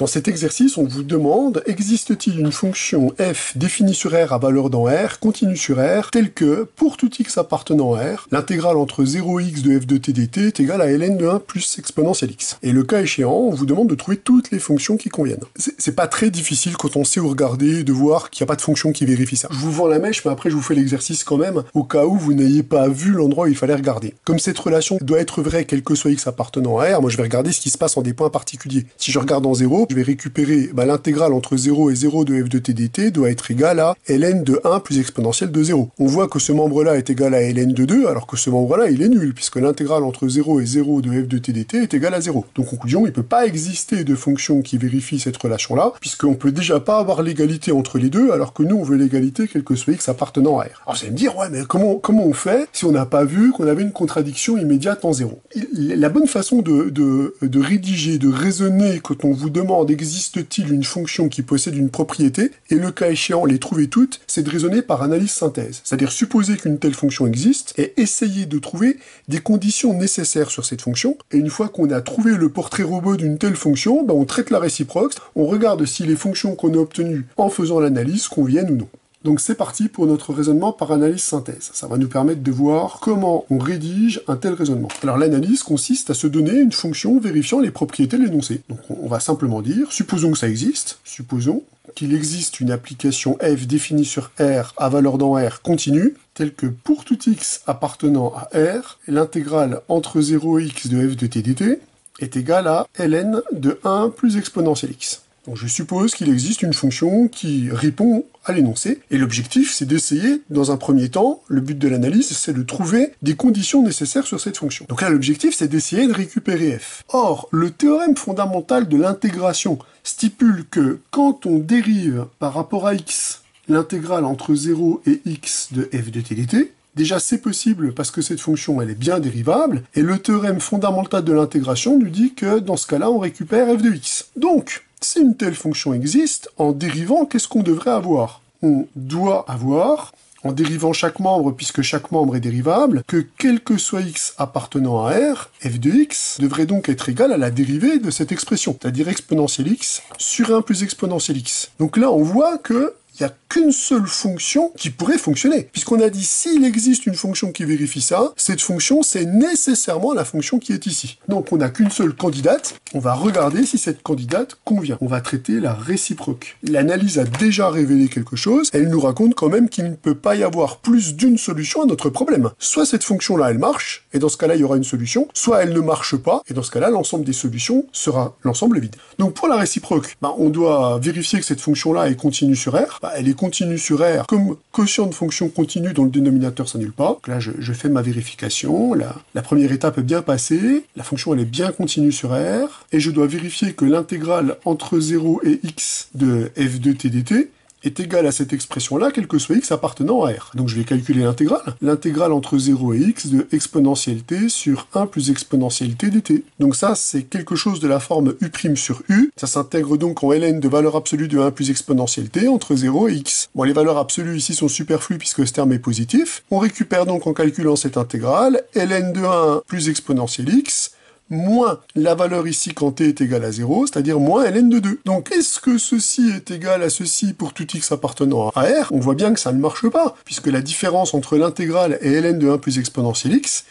Dans cet exercice, on vous demande, existe-t-il une fonction f définie sur R à valeur dans R, continue sur R, telle que, pour tout x appartenant à R, l'intégrale entre 0x de f de t dt est égale à ln de 1 plus exponentielle x. Et le cas échéant, on vous demande de trouver toutes les fonctions qui conviennent. C'est pas très difficile quand on sait où regarder, de voir qu'il n'y a pas de fonction qui vérifie ça. Je vous vends la mèche, mais après je vous fais l'exercice quand même, au cas où vous n'ayez pas vu l'endroit où il fallait regarder. Comme cette relation doit être vraie quel que soit x appartenant à R, moi je vais regarder ce qui se passe en des points particuliers. Si je regarde en 0, je vais récupérer l'intégrale entre 0 et 0 de f de t dt doit être égale à ln de 1 plus exponentielle de 0. On voit que ce membre-là est égal à ln de 2, alors que ce membre-là il est nul, puisque l'intégrale entre 0 et 0 de f de t dt est égale à 0. Donc conclusion, il ne peut pas exister de fonction qui vérifie cette relation-là, puisqu'on peut déjà pas avoir l'égalité entre les deux, alors que nous on veut l'égalité quel que soit x appartenant à R. Alors vous allez me dire, ouais mais comment on fait si on n'a pas vu qu'on avait une contradiction immédiate en 0? La bonne façon de rédiger, de raisonner quand on vous demande existe-t-il une fonction qui possède une propriété, et le cas échéant les trouver toutes, c'est de raisonner par analyse-synthèse. C'est-à-dire supposer qu'une telle fonction existe, et essayer de trouver des conditions nécessaires sur cette fonction, et une fois qu'on a trouvé le portrait robot d'une telle fonction, on traite la réciproque, on regarde si les fonctions qu'on a obtenues en faisant l'analyse conviennent ou non. Donc c'est parti pour notre raisonnement par analyse-synthèse. Ça va nous permettre de voir comment on rédige un tel raisonnement. Alors l'analyse consiste à se donner une fonction vérifiant les propriétés de l'énoncé. Donc on va simplement dire, supposons que ça existe, supposons qu'il existe une application f définie sur R à valeur dans R continue, telle que pour tout x appartenant à R, l'intégrale entre 0 et x de f de t dt est égale à ln de 1 plus exponentielle x. Donc je suppose qu'il existe une fonction qui répond à l'énoncé, et l'objectif c'est d'essayer, dans un premier temps, le but de l'analyse c'est de trouver des conditions nécessaires sur cette fonction. Donc là l'objectif c'est d'essayer de récupérer f. Or, le théorème fondamental de l'intégration stipule que quand on dérive par rapport à x l'intégrale entre 0 et x de f de t dt, déjà c'est possible parce que cette fonction elle est bien dérivable, et le théorème fondamental de l'intégration nous dit que dans ce cas-là on récupère f de x. Donc, si une telle fonction existe, en dérivant, qu'est-ce qu'on devrait avoir? On doit avoir, en dérivant chaque membre, puisque chaque membre est dérivable, que quel que soit x appartenant à R, f de x devrait donc être égal à la dérivée de cette expression, c'est-à-dire exponentielle x sur 1 plus exponentielle x. Donc là, on voit que il n'y a qu'une seule fonction qui pourrait fonctionner. Puisqu'on a dit, s'il existe une fonction qui vérifie ça, cette fonction, c'est nécessairement la fonction qui est ici. Donc on n'a qu'une seule candidate, on va regarder si cette candidate convient. On va traiter la réciproque. L'analyse a déjà révélé quelque chose, elle nous raconte quand même qu'il ne peut pas y avoir plus d'une solution à notre problème. Soit cette fonction-là, elle marche, et dans ce cas-là, il y aura une solution, soit elle ne marche pas, et dans ce cas-là, l'ensemble des solutions sera l'ensemble vide. Donc pour la réciproque, on doit vérifier que cette fonction-là est continue sur R. Elle est continue sur R, comme quotient de fonction continue dont le dénominateur s'annule pas. Donc là, je fais ma vérification, la première étape est bien passée, la fonction elle est bien continue sur R, et je dois vérifier que l'intégrale entre 0 et x de f de t dt est égale à cette expression-là, quel que soit x appartenant à R. Donc je vais calculer l'intégrale. L'intégrale entre 0 et x de exponentielle t sur 1 plus exponentielle t dt. Donc ça, c'est quelque chose de la forme u' sur u. Ça s'intègre donc en ln de valeur absolue de 1 plus exponentielle t entre 0 et x. Bon, les valeurs absolues ici sont superflues puisque ce terme est positif. On récupère donc en calculant cette intégrale ln de 1 plus exponentielle x moins la valeur ici quand t est égal à 0, c'est-à-dire moins ln de 2. Donc, est-ce que ceci est égal à ceci pour tout x appartenant à R? On voit bien que ça ne marche pas, puisque la différence entre l'intégrale et ln de 1 plus exponentielle x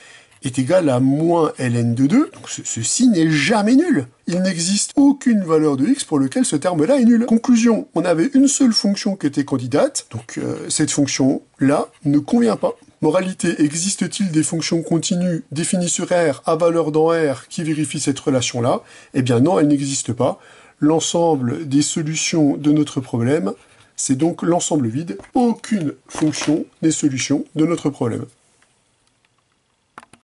est égale à moins ln de 2, donc ceci n'est jamais nul. Il n'existe aucune valeur de x pour lequel ce terme-là est nul. Conclusion, on avait une seule fonction qui était candidate, donc cette fonction-là ne convient pas. Moralité, existe-t-il des fonctions continues définies sur R à valeur dans R qui vérifient cette relation-là? Eh bien non, elle n'existe pas. L'ensemble des solutions de notre problème, c'est donc l'ensemble vide. Aucune fonction n'est solution de notre problème.